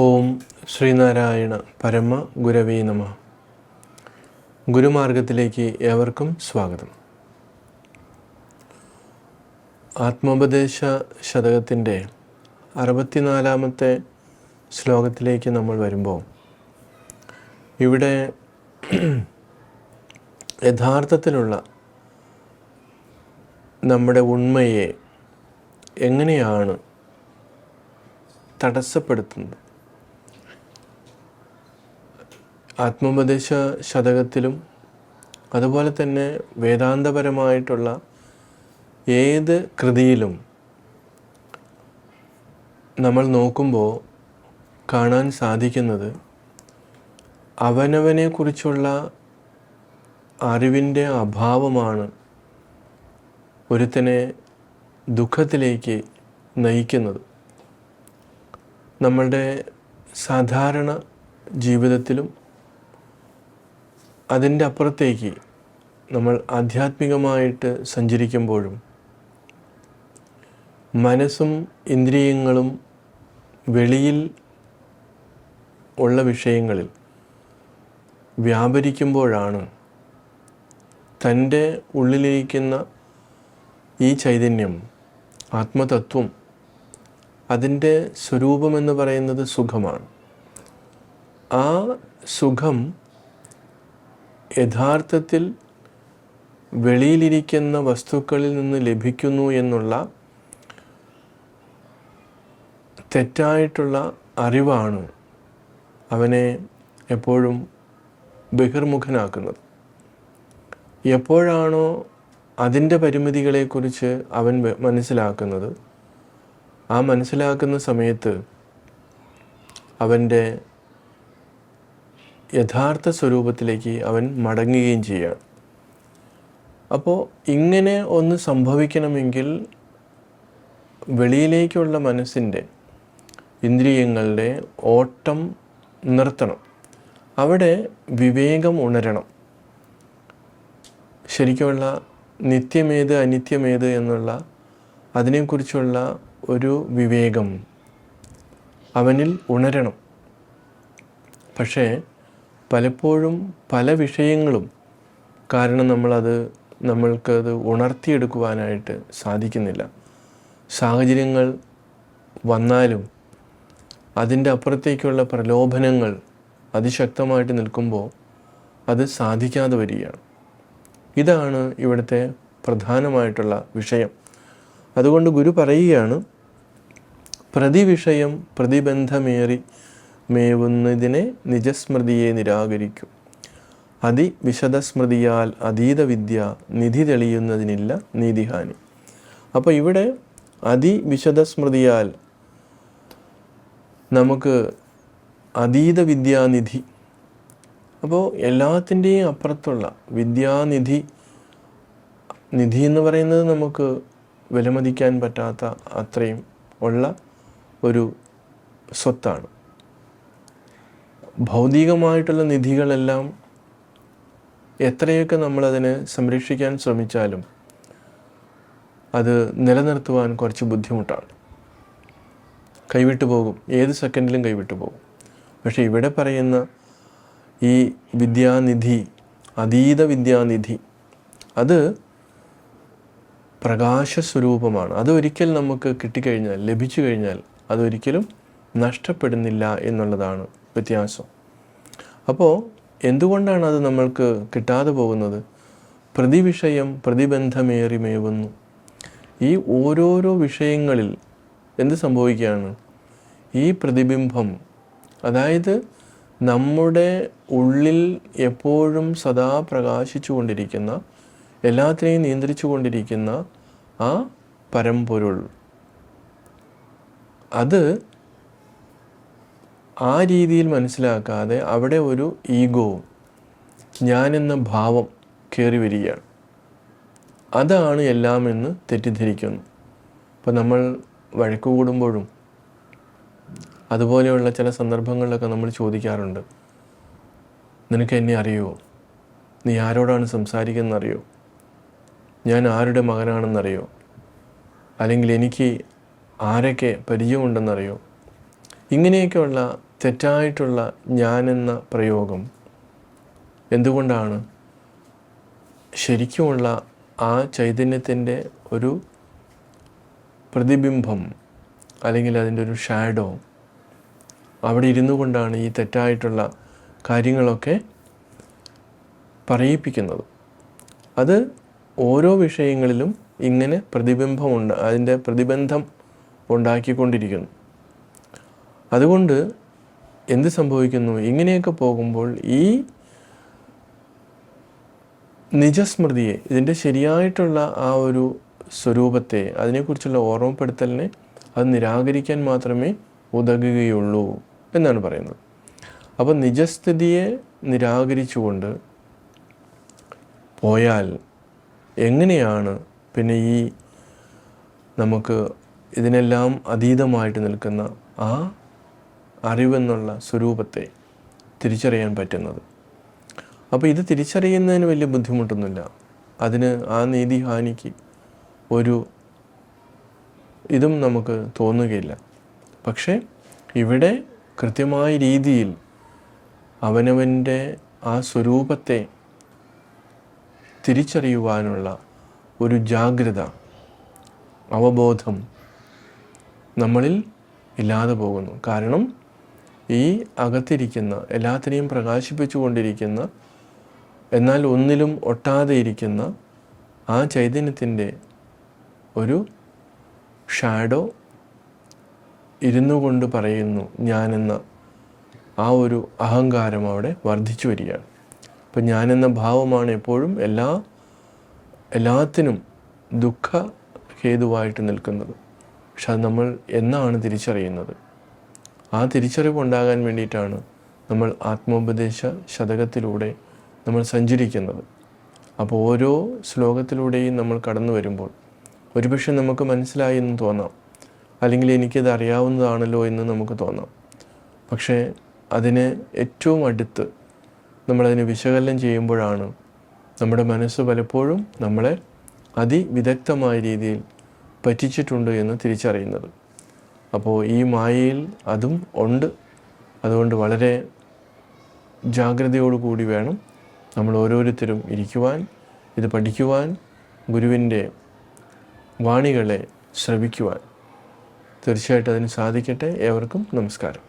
ഓം ശ്രീനാരായണ പരമ ഗുരവേ നമഃ. ഗുരുമാർഗത്തിലേക്ക് ഏവർക്കും സ്വാഗതം. ആത്മോപദേശ ശതകത്തിൻ്റെ 64-ാമത്തെ ശ്ലോകത്തിലേക്ക് നമ്മൾ വരുമ്പോൾ ഇവിടെ യഥാർത്ഥത്തിലുള്ള നമ്മുടെ ഉണ്മയെ എങ്ങനെയാണ് തടസ്സപ്പെടുത്തുന്നത്? ആത്മോപദേശ ശതകത്തിലും അതുപോലെ തന്നെ വേദാന്തപരമായിട്ടുള്ള ഏത് കൃതിയിലും നമ്മൾ നോക്കുമ്പോൾ കാണാൻ സാധിക്കുന്നത് അവനവനെക്കുറിച്ചുള്ള അറിവിൻ്റെ അഭാവമാണ് ഒരുത്തനെ ദുഃഖത്തിലേക്ക് നയിക്കുന്നത്. നമ്മളുടെ സാധാരണ ജീവിതത്തിലും അതിൻ്റെ അപ്പുറത്തേക്ക് നമ്മൾ ആധ്യാത്മികമായിട്ട് സഞ്ചരിക്കുമ്പോഴും മനസ്സും ഇന്ദ്രിയങ്ങളും വെളിയിൽ ഉള്ള വിഷയങ്ങളിൽ വ്യാപരിക്കുമ്പോഴാണ് തൻ്റെ ഉള്ളിലിരിക്കുന്ന ഈ ചൈതന്യം, ആത്മതത്വം, അതിൻ്റെ സ്വരൂപമെന്ന് പറയുന്നത് സുഖമാണ്. ആ സുഖം യഥാർത്ഥത്തിൽ വെളിയിലിരിക്കുന്ന വസ്തുക്കളിൽ നിന്ന് ലഭിക്കുന്നു എന്നുള്ള തെറ്റായിട്ടുള്ള അറിവാണ് അവനെ എപ്പോഴും ബഹിർമുഖനാക്കുന്നത്. എപ്പോഴാണോ അതിൻ്റെ പരിമിതികളെക്കുറിച്ച് അവൻ മനസ്സിലാക്കുന്നത്, ആ മനസ്സിലാക്കുന്ന സമയത്ത് അവൻ്റെ യഥാർത്ഥ സ്വരൂപത്തിലേക്ക് അവൻ മടങ്ങുകയും ചെയ്യുകയാണ്. അപ്പോൾ ഇങ്ങനെ ഒന്ന് സംഭവിക്കണമെങ്കിൽ വെളിയിലേക്കുള്ള മനസ്സിൻ്റെ, ഇന്ദ്രിയങ്ങളുടെ ഓട്ടം നിർത്തണം. അവിടെ വിവേകം ഉണരണം. ശരിക്കുമുള്ള നിത്യമേത് അനിത്യമേത് എന്നുള്ള അതിനെക്കുറിച്ചുള്ള ഒരു വിവേകം അവനിൽ ഉണരണം. പക്ഷേ പലപ്പോഴും പല വിഷയങ്ങളും കാരണം നമ്മൾക്കത് ഉണർത്തിയെടുക്കുവാനായിട്ട് സാധിക്കുന്നില്ല. സാഹചര്യങ്ങൾ വന്നാലും അതിൻ്റെ അപ്പുറത്തേക്കുള്ള പ്രലോഭനങ്ങൾ അതിശക്തമായിട്ട് നിൽക്കുമ്പോൾ അത് സാധിക്കാതെ വരികയാണ്. ഇതാണ് ഇവിടുത്തെ പ്രധാനമായിട്ടുള്ള വിഷയം. അതുകൊണ്ട് ഗുരു പറയുകയാണ്, പ്രതിവിഷയം പ്രതിബന്ധമേറി മേവുന്നതിനെ നിജസ്മൃതിയെ നിരാകരിക്കും. അതിവിശദസ്മൃതിയാൽ അതീതവിദ്യ നിധി തെളിയുന്നതിനില്ല നീതിഹാനി. അപ്പോൾ ഇവിടെ അതിവിശദസ്മൃതിയാൽ നമുക്ക് അതീത വിദ്യാനിധി, അപ്പോൾ എല്ലാത്തിൻ്റെയും അപ്പുറത്തുള്ള വിദ്യാനിധി, നിധി എന്ന് പറയുന്നത് നമുക്ക് വിലമതിക്കാൻ പറ്റാത്ത അത്രയും ഉള്ള ഒരു സ്വത്താണ്. ഭൗതികമായിട്ടുള്ള നിധികളെല്ലാം എത്രയൊക്കെ നമ്മളതിനെ സംരക്ഷിക്കാൻ ശ്രമിച്ചാലും അത് നിലനിർത്തുവാൻ കുറച്ച് ബുദ്ധിമുട്ടാണ്. കൈവിട്ടു പോകും, ഏത് സെക്കൻഡിലും കൈവിട്ടു പോകും. പക്ഷേ ഇവിടെ പറയുന്ന ഈ വിദ്യാനിധി, അതീത വിദ്യാനിധി, അത് പ്രകാശസ്വരൂപമാണ്. അതൊരിക്കൽ നമുക്ക് കിട്ടിക്കഴിഞ്ഞാൽ, ലഭിച്ചു കഴിഞ്ഞാൽ അതൊരിക്കലും നഷ്ടപ്പെടുന്നില്ല എന്നുള്ളതാണ് വ്യത്യാസം. അപ്പോൾ എന്തുകൊണ്ടാണ് അത് നമ്മൾക്ക് കിട്ടാതെ പോകുന്നത്? പ്രതിവിഷയം പ്രതിബന്ധമേറി മേവുന്നു. ഈ ഓരോരോ വിഷയങ്ങളിൽ എന്ത് സംഭവിക്കുകയാണ്? ഈ പ്രതിബിംബം, അതായത് നമ്മുടെ ഉള്ളിൽ എപ്പോഴും സദാ പ്രകാശിച്ചു കൊണ്ടിരിക്കുന്ന, എല്ലാത്തിനെയും നിയന്ത്രിച്ചു കൊണ്ടിരിക്കുന്ന ആ പരമ്പൊരുൾ, അത് ആ രീതിയിൽ മനസ്സിലാക്കാതെ അവിടെ ഒരു ഈഗോവും ഞാനെന്ന ഭാവം കയറി വരികയാണ്. അതാണ് എല്ലാം എന്ന് തെറ്റിദ്ധരിക്കുന്നു. ഇപ്പോൾ നമ്മൾ വഴക്ക് കൂടുമ്പോഴും അതുപോലെയുള്ള ചില സന്ദർഭങ്ങളിലൊക്കെ നമ്മൾ ചോദിക്കാറുണ്ട്, നിനക്ക് എന്നെ അറിയുമോ? നീ ആരോടാണ് സംസാരിക്കുന്നതെന്നറിയോ? ഞാൻ ആരുടെ മകനാണെന്നറിയോ? അല്ലെങ്കിൽ എനിക്ക് ആരൊക്കെ പരിചയമുണ്ടെന്നറിയോ? ഇങ്ങനെയൊക്കെയുള്ള തെറ്റായിട്ടുള്ള ഞാനെന്ന പ്രയോഗം എന്തുകൊണ്ടാണ്? ശരിക്കുമുള്ള ആ ചൈതന്യത്തിൻ്റെ ഒരു പ്രതിബിംബം അല്ലെങ്കിൽ അതിൻ്റെ ഒരു ഷാഡോ അവിടെ ഇരുന്നു കൊണ്ടാണ് ഈ തെറ്റായിട്ടുള്ള കാര്യങ്ങളൊക്കെ പറയിപ്പിക്കുന്നത്. അത് ഓരോ വിഷയങ്ങളിലും ഇങ്ങനെ അതിൻ്റെ പ്രതിബന്ധം ഉണ്ടാക്കിക്കൊണ്ടിരിക്കുന്നു. അതുകൊണ്ട് എന്ത് സംഭവിക്കുന്നു? ഇങ്ങനെയൊക്കെ പോകുമ്പോൾ ഈ നിജസ്മൃതിയെ, ഇതിൻ്റെ ശരിയായിട്ടുള്ള ആ ഒരു സ്വരൂപത്തെ, അതിനെക്കുറിച്ചുള്ള ഓർമ്മപ്പെടുത്തലിനെ അത് നിരാകരിക്കാൻ മാത്രമേ ഉതകുകയുള്ളൂ എന്നാണ് പറയുന്നത്. അപ്പോൾ നിജസ്ഥിതിയെ നിരാകരിച്ചുകൊണ്ട് പോയാൽ എങ്ങനെയാണ് പിന്നെ ഈ നമുക്ക് ഇതിനെല്ലാം അതീതമായിട്ട് നിൽക്കുന്ന ആ അറിവെന്നുള്ള സ്വരൂപത്തെ തിരിച്ചറിയാൻ പറ്റുന്നത്? അപ്പോൾ ഇത് തിരിച്ചറിയുന്നതിന് വലിയ ബുദ്ധിമുട്ടൊന്നുമില്ല. അതിന് ആ നീതിഹാനിക്ക് ഒരു ഇതും നമുക്ക് തോന്നുകയില്ല. പക്ഷേ ഇവിടെ കൃത്യമായ രീതിയിൽ അവനവൻ്റെ ആ സ്വരൂപത്തെ തിരിച്ചറിയുവാനുള്ള ഒരു ജാഗ്രത, അവബോധം നമ്മളിൽ ഇല്ലാതെ പോകുന്നു. കാരണം ഈ അകത്തിരിക്കുന്ന, എല്ലാത്തിനെയും പ്രകാശിപ്പിച്ചു കൊണ്ടിരിക്കുന്ന, എന്നാൽ ഒന്നിലും ഒട്ടാതെ ഇരിക്കുന്ന ആ ചൈതന്യത്തിൻ്റെ ഒരു ഷാഡോ ഇരുന്നു കൊണ്ട് പറയുന്നു ഞാനെന്ന ആ ഒരു അഹങ്കാരം അവിടെ വർദ്ധിച്ചു വരികയാണ്. അപ്പം ഞാനെന്ന ഭാവമാണ് എപ്പോഴും എല്ലാത്തിനും ദുഃഖ ഹേതുവായിട്ട് നിൽക്കുന്നത്. പക്ഷെ അത് നമ്മൾ എന്നാണ് തിരിച്ചറിയുന്നത്? ആ തിരിച്ചറിവ് ഉണ്ടാകാൻ വേണ്ടിയിട്ടാണ് നമ്മൾ ആത്മോപദേശ ശതകത്തിലൂടെ നമ്മൾ സഞ്ചരിക്കുന്നത്. അപ്പോൾ ഓരോ ശ്ലോകത്തിലൂടെയും നമ്മൾ കടന്നു വരുമ്പോൾ ഒരുപക്ഷെ നമുക്ക് മനസ്സിലായി എന്ന് തോന്നാം, അല്ലെങ്കിൽ എനിക്കത് അറിയാവുന്നതാണല്ലോ എന്ന് നമുക്ക് തോന്നാം. പക്ഷേ അതിന് ഏറ്റവും അടുത്ത് നമ്മളതിനെ വിശകലനം ചെയ്യുമ്പോഴാണ് നമ്മുടെ മനസ്സ് പലപ്പോഴും നമ്മളെ അതിവിദഗ്ധമായ രീതിയിൽ പറ്റിച്ചിട്ടുണ്ട് എന്ന് തിരിച്ചറിയുന്നത്. അപ്പോൾ ഈ മായയിൽ അതും ഉണ്ട്. അതുകൊണ്ട് വളരെ ജാഗ്രതയോടുകൂടി വേണം നമ്മൾ ഓരോരുത്തരും ഇരിക്കുവാൻ, ഇത് പഠിക്കുവാൻ, ഗുരുവിൻ്റെ വാണികളെ ശ്രവിക്കുവാൻ. തീർച്ചയായിട്ടും അതിന് സാധിക്കട്ടെ. ഏവർക്കും നമസ്കാരം.